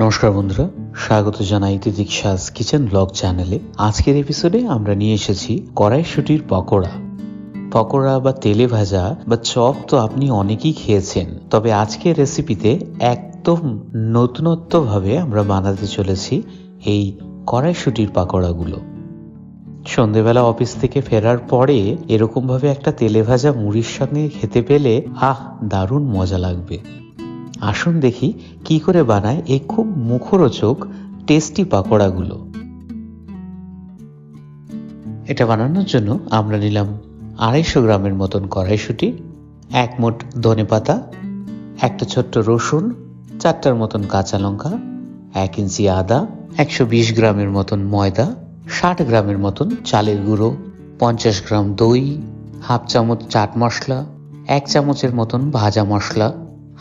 নমস্কার বন্ধুরা, স্বাগত জানাই তিতিক্ষাস কিচেন ব্লগ চ্যানেলে। আজকের এপিসোডে আমরা নিয়ে এসেছি কড়াইশুঁটির পকোড়া। পকোড়া বা তেলে ভাজা বা চপ তো আপনি অনেকেই খেয়েছেন, তবে আজকের রেসিপিতে একদম নতুনত্বভাবে আমরা বানাতে চলেছি এই কড়াইশুঁটির পকোড়াগুলো। সন্ধেবেলা অফিস থেকে ফেরার পরে এরকমভাবে একটা তেলে ভাজা মুড়ির সঙ্গে খেতে পেলে দারুণ মজা লাগবে। আসুন দেখি কি করে বানায় এই খুব মুখরোচক টেস্টি পাকোড়াগুলো। এটা বানানোর জন্য আমরা নিলাম 250 গ্রামের মতন কড়াইশুঁটি, 1 মুঠ ধনেপাতা, একটা ছোট্ট রসুন, 4টার মতন কাঁচা লঙ্কা, 1 ইঞ্চি আদা, 120 গ্রামের মতন ময়দা, 60 গ্রামের মতন চালের গুঁড়ো, 50 গ্রাম দই, হাফ চামচ চাট মশলা, 1 চামচের মতন ভাজা মশলা,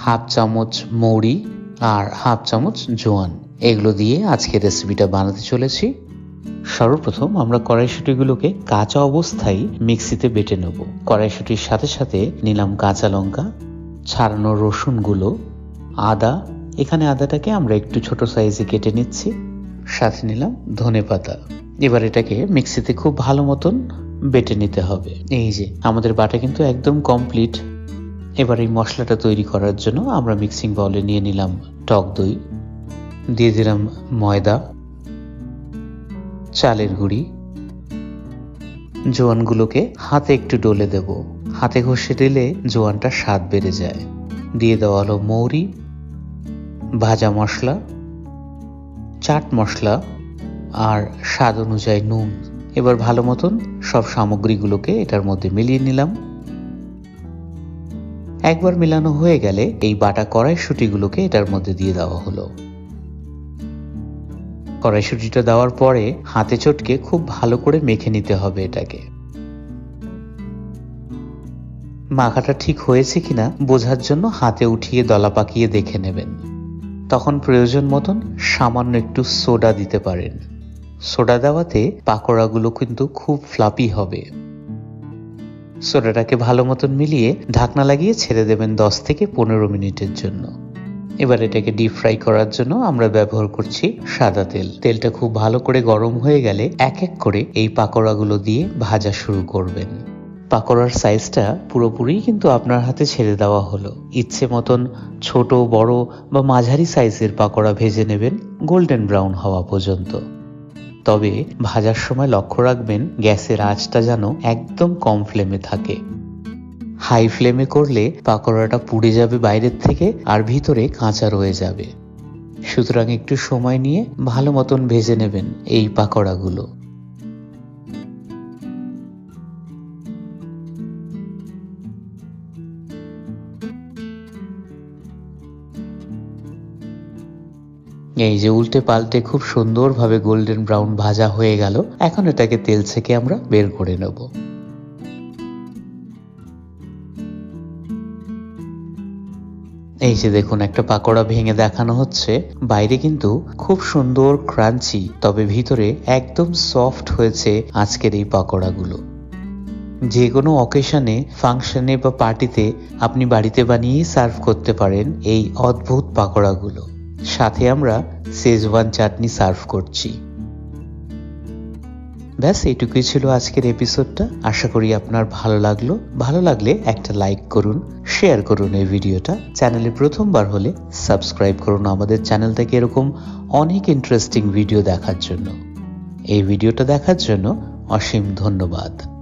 হাফ চামচ মৌরি আর হাফ চামচ জোয়ান। এগুলো দিয়ে আজকের রেসিপিটা বানাতে চলেছি। সর্বপ্রথম আমরা কড়াইশুঁটিগুলোকে কাঁচা অবস্থায় মিক্সিতে বেটে নেব। কড়াইশুঁটির সাথে সাথে নিলাম কাঁচা লঙ্কা, ছাড়ানো রসুনগুলো, আদা, এখানে আদাটাকে আমরা একটু ছোট সাইজে কেটে নিচ্ছি, সাথে নিলাম ধনেপাতা। এবার এটাকে মিক্সিতে খুব ভালো মতন বেটে নিতে হবে। এই যে আমাদের বাটা কিন্তু একদম কমপ্লিট। এবার এই মশলাটা তৈরি করার জন্য আমরা মিক্সিং বাউলে নিয়ে নিলাম টক দই, দিয়ে দিলাম ময়দা, চালের গুঁড়ি, জোয়ানগুলোকে হাতে একটু ডলে দেব। হাতে ঘষে দিলে জোয়ানটা স্বাদ বেড়ে যায়। দিয়ে দেওয়া হলো মৌরি, ভাজা মশলা, চাট মশলা আর স্বাদ অনুযায়ী নুন। এবার ভালো মতন সব সামগ্রীগুলোকে এটার মধ্যে মিলিয়ে নিলাম। একবার মেলানো হয়ে গেলে এই বাটা কড়াইশুঁটিগুলোকে এটার মধ্যে দিয়ে দেওয়া হলো। কড়াইশুঁটিটা দেওয়ার পরে হাতে চটকে খুব ভালো করে মেখে নিতে হবে এটাকে। মাখাটা ঠিক হয়েছে কিনা বোঝার জন্য হাতে উঠিয়ে দলা পাকিয়ে দেখে নেবেন। তখন প্রয়োজন মতন সামান্য একটু সোডা দিতে পারেন। সোডা দেওয়াতে পাকোড়াগুলো কিন্তু খুব ফ্লাপি হবে। সোডাটাকে ভালো মতন মিলিয়ে ঢাকনা লাগিয়ে ছেড়ে দেবেন 10 থেকে 15 মিনিটের জন্য। এবার এটাকে ডিপ ফ্রাই করার জন্য আমরা ব্যবহার করছি সাদা তেল। তেলটা খুব ভালো করে গরম হয়ে গেলে এক এক করে এই পাকোড়াগুলো দিয়ে ভাজা শুরু করবেন। পাকোড়ার সাইজটা পুরোপুরি কিন্তু আপনার হাতে ছেড়ে দেওয়া হলো। ইচ্ছে মতন ছোট, বড় বা মাঝারি সাইজের পাকোড়া ভেজে নেবেন গোল্ডেন ব্রাউন হওয়া পর্যন্ত। তবে ভাজার সময় লক্ষ্য রাখবেন গ্যাসের আঁচটা যেন একদম কম ফ্লেমে থাকে। হাই ফ্লেমে করলে পাকোড়াটা পুড়ে যাবে বাইরের থেকে আর ভিতরে কাঁচা রয়ে যাবে। সুতরাং একটু সময় নিয়ে ভালো মতন ভেজে নেবেন এই পাকোড়াগুলো। এই যে উল্টে পাল্টে খুব সুন্দরভাবে গোল্ডেন ব্রাউন ভাজা হয়ে গেল। এখন এটাকে তেল থেকে আমরা বের করে নেব। এই যে দেখুন একটা পাকোড়া ভেঙে দেখানো হচ্ছে। বাইরে কিন্তু খুব সুন্দর ক্রাঞ্চি, তবে ভিতরে একদম সফট হয়েছে আজকের এই পাকোড়াগুলো। যে কোনো অকেশনে, ফাংশনে বা পার্টিতে আপনি বাড়িতে বানিয়ে সার্ভ করতে পারেন এই অদ্ভুত পাকোড়াগুলো। সাথে আমরা শেজওয়ান চাটনি সার্ভ করছি। ব্যাস এইটুকুই ছিল আজকের এপিসোডটা। আশা করি আপনার ভালো লাগলো। ভালো লাগলে একটা লাইক করুন, শেয়ার করুন এই ভিডিওটা। চ্যানেলে প্রথমবার হলে সাবস্ক্রাইব করুন আমাদের চ্যানেলটাকে এরকম অনেক ইন্টারেস্টিং ভিডিও দেখার জন্য। এই ভিডিওটা দেখার জন্য অসীম ধন্যবাদ।